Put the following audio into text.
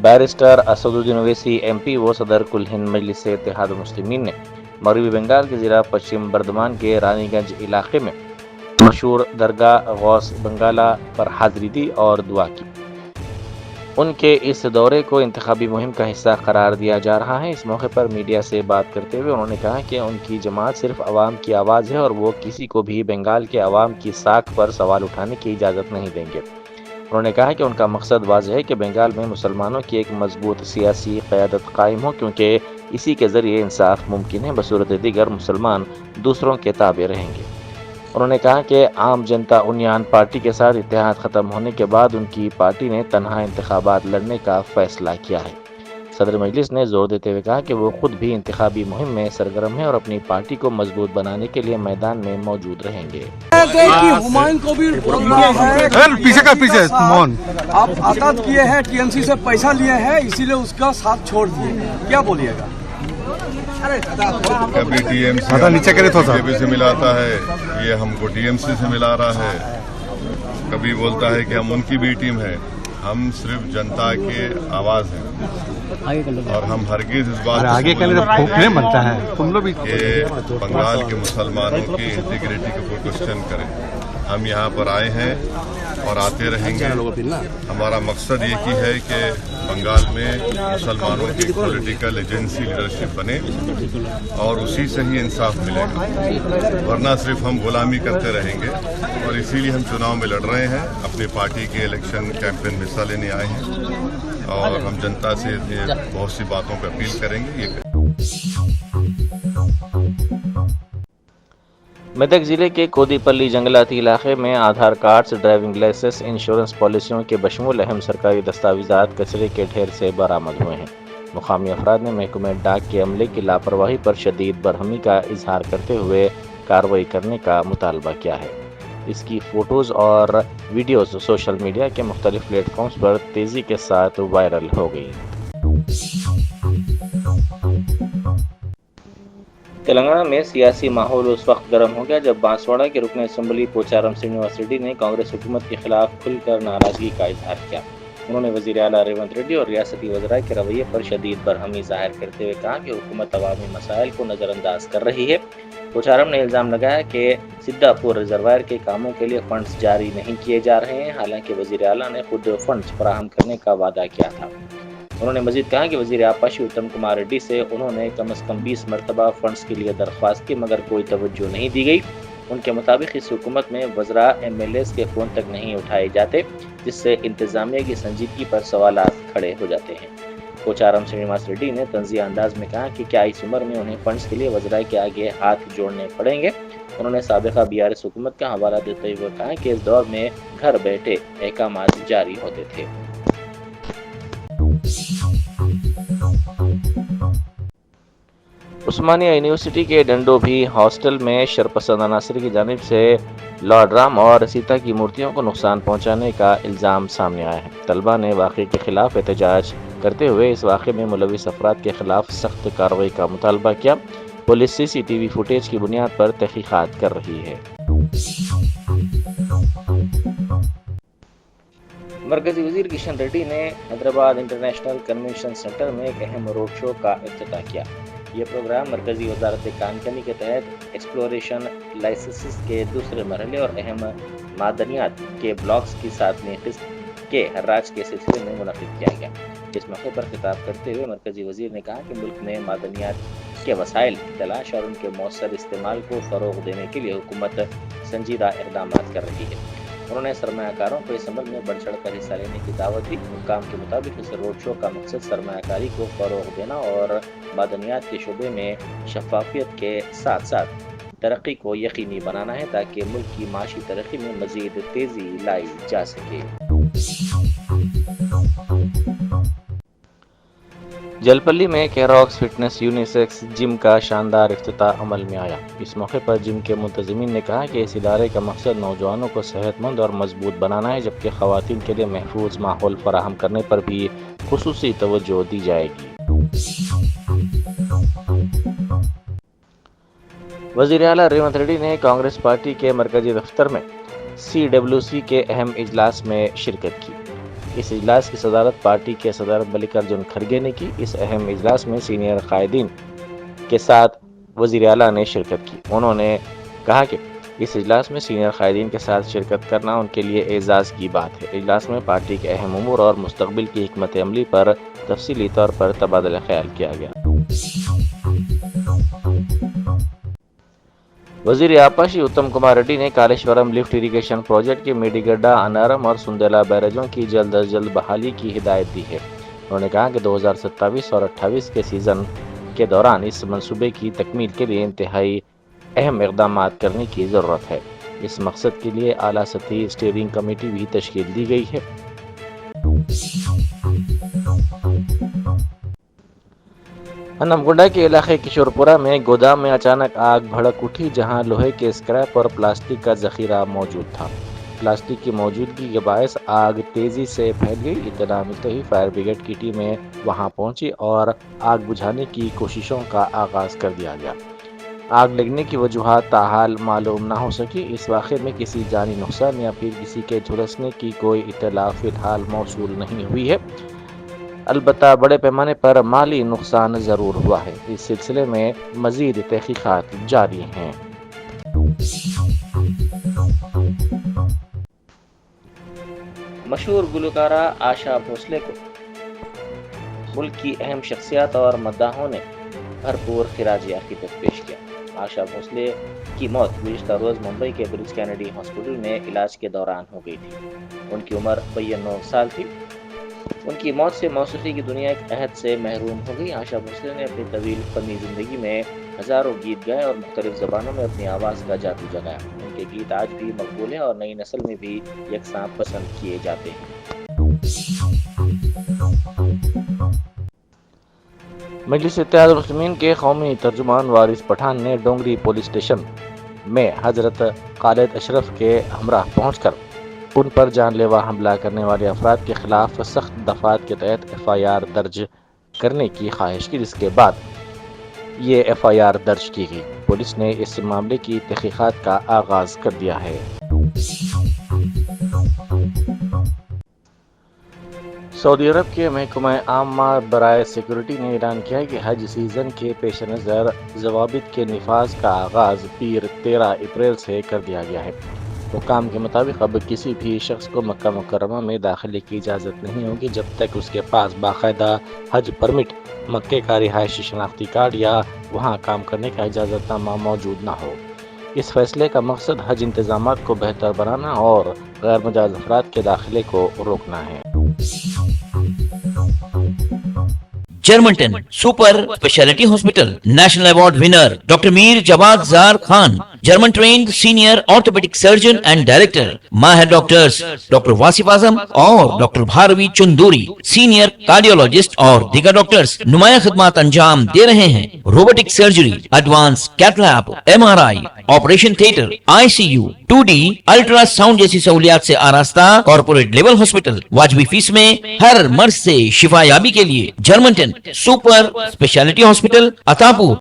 Barrister Asaduddin Owaisi MP व सदर कुल हिंद मजलिस इत्तेहाद मुस्लिमीन ने मगरबी बंगाल के ज़िला पश्चिम बर्दमान के रानीगंज इलाके में मशहूर दरगाह गौस बंगाला पर हाजिरी दी और दुआ की। उनके इस दौरे को इंतखाबी मुहिम का हिस्सा करार दिया जा रहा है। इस मौके पर मीडिया से बात करते हुए उन्होंने कहा कि उनकी जमात सिर्फ अवाम की आवाज़ है और वो किसी को भी बंगाल के अवाम की साख पर सवाल उठाने की इजाज़त नहीं देंगे। उन्होंने कहा कि उनका मकसद वाज़ेह है कि बंगाल में मुसलमानों की एक मजबूत सियासी क़यादत कायम हो, क्योंकि इसी के ज़रिए इंसाफ मुमकिन है, बसूरत दीगर मुसलमान दूसरों के ताबे रहेंगे। उन्होंने कहा कि आम जनता उन्यान पार्टी के साथ इत्तेहाद ख़त्म होने के बाद उनकी पार्टी ने तन्हा इंतखाबात लड़ने का फैसला किया है। सदर मजलिस ने जोर देते हुए कहा कि वो खुद भी इंतखाबी मुहिम में सरगर्म है और अपनी पार्टी को मजबूत बनाने के लिए मैदान में मौजूद रहेंगे। हुमायूं को भी पीछे आप आताद किए हैं, TMC से पैसा लिए हैं, इसीलिए उसका साथ छोड़ दिए, क्या बोलिएगा? कभी TMC नीचे करे तो बीजेपी से मिलाता है, ये हमको TMC से मिला रहा है। कभी बोलता है कि हम उनकी भी टीम है। हम सिर्फ जनता के आवाज हैं और हम हरगिज इस बात आगे बनता है तुम लोग कि बंगाल के मुसलमानों की इंटीग्रिटी को कोई क्वेश्चन करें। हम यहाँ पर आए हैं और आते रहेंगे। हमारा मकसद ये ही है कि बंगाल में मुसलमानों की पॉलिटिकल एजेंसी लीडरशिप बने और उसी से ही इंसाफ मिलेगा, वरना सिर्फ हम गुलामी करते रहेंगे। और इसीलिए हम चुनाव में लड़ रहे हैं, अपनी पार्टी के इलेक्शन कैंपेन में हिस्सा लेने आए हैं और हम जनता से बहुत सी बातों पर अपील करेंगे। मेदक जिले के कोदीपल्ली जंगलाती इलाके में आधार कार्ड्स, ड्राइविंग लाइसेंस, इंश्योरेंस पॉलिसियों के बशमूल अहम सरकारी दस्तावेजात कचरे के ढेर से बरामद हुए हैं। मुकामी अफराद ने महकमे डाक के अमले की लापरवाही पर शदीद बरहमी का इजहार करते हुए कार्रवाई करने का मुतालबा किया है। इसकी फ़ोटोज़ और वीडियोज़ सोशल मीडिया के मुख्तलिफ प्लेटफॉर्म्स पर तेज़ी के साथ वायरल हो गई। तेलंगाना में सियासी माहौल उस वक्त गर्म हो गया जब बांसवाड़ा के रुकन असम्बली पोचारम श्रीनिवास रेड्डी ने कांग्रेस हुकूमत के खिलाफ खुलकर नाराजगी का इजहार किया। उन्होंने वज़ीर आला रेवंत रेड्डी और रियासती वज़रा के रवैये पर शदीद बरहमी ज़ाहिर करते हुए कहा कि हुकूमत अवामी मसाइल को नज़रअंदाज कर रही है। पोचारम ने इल्ज़ाम लगाया कि सिद्धापुर रिजर्वायर के कामों के लिए फंड्स जारी नहीं किए जा रहे हैं, हालांकि वज़ीर आला ने खुद फंड्स फराहम करने का वादा किया था। उन्होंने मजीद कहा कि वज़ीर आपाशी उत्तम कुमार रेड्डी से उन्होंने कम से कम 20 मरतबा फंड्स के लिए दरख्वास्त की, मगर कोई तवज्जो नहीं दी गई। उनके मुताबिक इस हुकूमत में वज़रा MLAs के फ़ोन तक नहीं उठाए जाते, जिससे इंतज़ामिया की संजीदगी पर सवालात खड़े हो जाते हैं। पोचारम श्रीनिवास रेड्डी ने तंज़िया अंदाज में कहा कि क्या इस उम्र में उन्हें फंड्स के लिए वज़रा के आगे हाथ जोड़ने पड़ेंगे। उन्होंने साबिक़ा BRS हुकूमत का हवाला देते हुए कहा कि इस दौर में घर बैठे अहकामात जारी होते थे। उस्मानिया यूनिवर्सिटी के डंडोभी हॉस्टल में शरपसंद अनासर की जानिब से लॉर्ड राम और सीता की मूर्तियों को नुकसान पहुंचाने का इल्ज़ाम सामने आया है। तलबा ने वाक़े के खिलाफ एहतजाज करते हुए इस वाक़े में मुलविस अफराद के खिलाफ सख्त कार्रवाई का मुतालबा किया। पुलिस CCTV फुटेज की बुनियाद पर तहकीकात कर रही है। मरकजी वज़ीर किशन रेड्डी ने हैदराबाद इंटरनेशनल कन्वेंशन सेंटर में एक अहम रोड शो का इफ्तिताह किया। ये प्रोग्राम मरकजी वजारत कानकनी के तहत एक्सप्लोरेशन लाइसेंस के दूसरे मरहले और अहम मादनियात के ब्लॉक्स की 7वीं किस्त के हर्राज के सिलसिले में मुनक़िद किया गया। इस मौके पर खिताब करते हुए मरकजी वज़ीर ने कहा कि मुल्क में मादनियात के वसाइल की तलाश और उनके मौसर इस्तेमाल को फ़रोग़ देने के लिए हुकूमत संजीदा इक़दाम कर रही है। उन्होंने सरमायाकारों को इस अमल में बढ़ चढ़ कर हिस्सा लेने की दावत दी। हुक्काम के मुताबिक इस रोड शो का मकसद सरमायाकारी को फ़रोग़ देना और मादनियात के शोबे में शफाफियत के साथ साथ तरक्की को यकीनी बनाना है, ताकि मुल्क की माशी तरक्की में मज़ीद तेज़ी लाई जा सके। जलपल्ली में कैरॉक्स फिटनेस यूनिसेक्स जिम का शानदार इफ्तिताह अमल में आया। इस मौके पर जिम के मुंतज़िमीन ने कहा कि इस इदारे का मकसद नौजवानों को सेहतमंद और मजबूत बनाना है, जबकि ख़वातीन के लिए महफूज माहौल फराहम करने पर भी खुसूसी तवज्जो दी जाएगी। वज़ीर आला रेवंत रेड्डी ने कांग्रेस पार्टी के मरकजी दफ्तर में CWC के अहम इजलास में शिरकत की। اس اجلاس کی صدارت پارٹی کے صدر ملکارجن کھڑگے نے کی۔ اس اہم اجلاس میں سینئر قائدین کے ساتھ وزیر اعلیٰ نے شرکت کی۔ انہوں نے کہا کہ اس اجلاس میں سینئر قائدین کے ساتھ شرکت کرنا ان کے لیے اعزاز کی بات ہے۔ اجلاس میں پارٹی کے اہم امور اور مستقبل کی حکمت عملی پر تفصیلی طور پر تبادلہ خیال کیا گیا۔ وزیر آبپاشی اتم کمار ریڈی نے کالیشورم لفٹ اریگیشن پروجیکٹ کے میڈیگڈا، انارم اور سندیلا بیرجوں کی جلد از جلد بحالی کی ہدایت دی ہے۔ انہوں نے کہا کہ 2027 اور 28 کے سیزن کے دوران اس منصوبے کی تکمیل کے لیے انتہائی اہم اقدامات کرنے کی ضرورت ہے۔ اس مقصد کے لیے اعلیٰ سطحی اسٹیئرنگ کمیٹی بھی تشکیل دی گئی ہے۔ انمگنڈا کے علاقے کشور پورہ میں گودام میں اچانک آگ بھڑک اٹھی، جہاں لوہے کے اسکریپ اور پلاسٹک کا ذخیرہ موجود تھا۔ پلاسٹک کی موجودگی کے باعث آگ تیزی سے پھیل گئی۔ اطلاع ملتے ہی فائر بریگیڈ کی ٹیمیں وہاں پہنچی اور آگ بجھانے کی کوششوں کا آغاز کر دیا گیا۔ آگ لگنے کی وجوہات تاحال معلوم نہ ہو سکی۔ اس واقعے میں کسی جانی نقصان یا پھر کسی کے جھلسنے کی کوئی اطلاع فی الحال موصول نہیں ہوئی ہے، البتہ بڑے پیمانے پر مالی نقصان ضرور ہوا ہے۔ اس سلسلے میں مزید تحقیقات جاری ہیں۔ مشہور گلوکارہ آشا بھوسلے کو ملک کی اہم شخصیات اور مداحوں نے بھرپور خراج عقیدت پیش کیا۔ آشا بھوسلے کی موت گزشتہ روز ممبئی کے برج کینیڈی ہاسپٹل میں علاج کے دوران ہو گئی تھی۔ ان کی عمر 92 سال تھی۔ ان کی موت سے موسیقی کی دنیا ایک عہد سے محروم ہو گئی۔ آشا بھوسلے نے اپنی طویل فنی زندگی میں ہزاروں گیت گائے اور مختلف زبانوں میں اپنی آواز کا جادو جگایا۔ ان کے گیت آج بھی مقبول ہیں اور نئی نسل میں بھی یکساں پسند کیے جاتے ہیں۔ مجلس اتحاد المسلمین کے قومی ترجمان وارث پٹھان نے ڈونگری پولیس اسٹیشن میں حضرت خالد اشرف کے ہمراہ پہنچ کر ان پر جان لیوا حملہ کرنے والے افراد کے خلاف سخت دفعات کے تحت FIR درج کرنے کی خواہش کی، جس کے بعد یہ FIR درج کی گئی۔ پولیس نے اس معاملے کی تحقیقات کا آغاز کر دیا ہے۔ سعودی عرب کے محکمہ عامہ برائے سیکورٹی نے اعلان کیا ہے کہ حج سیزن کے پیش نظر ضوابط کے نفاذ کا آغاز پیر 13 اپریل سے کر دیا گیا ہے۔ حکام کے مطابق اب کسی بھی شخص کو مکہ مکرمہ میں داخلے کی اجازت نہیں ہوگی جب تک اس کے پاس باقاعدہ حج پرمٹ، مکے کا رہائشی شناختی کارڈ یا وہاں کام کرنے کا اجازت نامہ موجود نہ ہو۔ اس فیصلے کا مقصد حج انتظامات کو بہتر بنانا اور غیر مجاز افراد کے داخلے کو روکنا ہے۔ Germanton super speciality hospital national award winner doctor Mir Jawad Zar Khan, German trained senior orthopaedic surgeon and director, ماہر ڈاکٹرز ڈاکٹر واصف اعظم اور doctor Bharvi Chandori, senior cardiologist اور دیگر ڈاکٹرز نمایاں خدمات انجام دے رہے ہیں۔ Robotic surgery, advance cath lab, MRI، operation theatre, ICU، 2D ultrasound جیسی سہولیات سے آراستہ کارپوریٹ لیول ہاسپٹل، واجبی فیس میں ہر مرض سے شفا یابی کے لیے جرمنٹن سپر اسپیشلٹی ہاسپٹل، عطاپور۔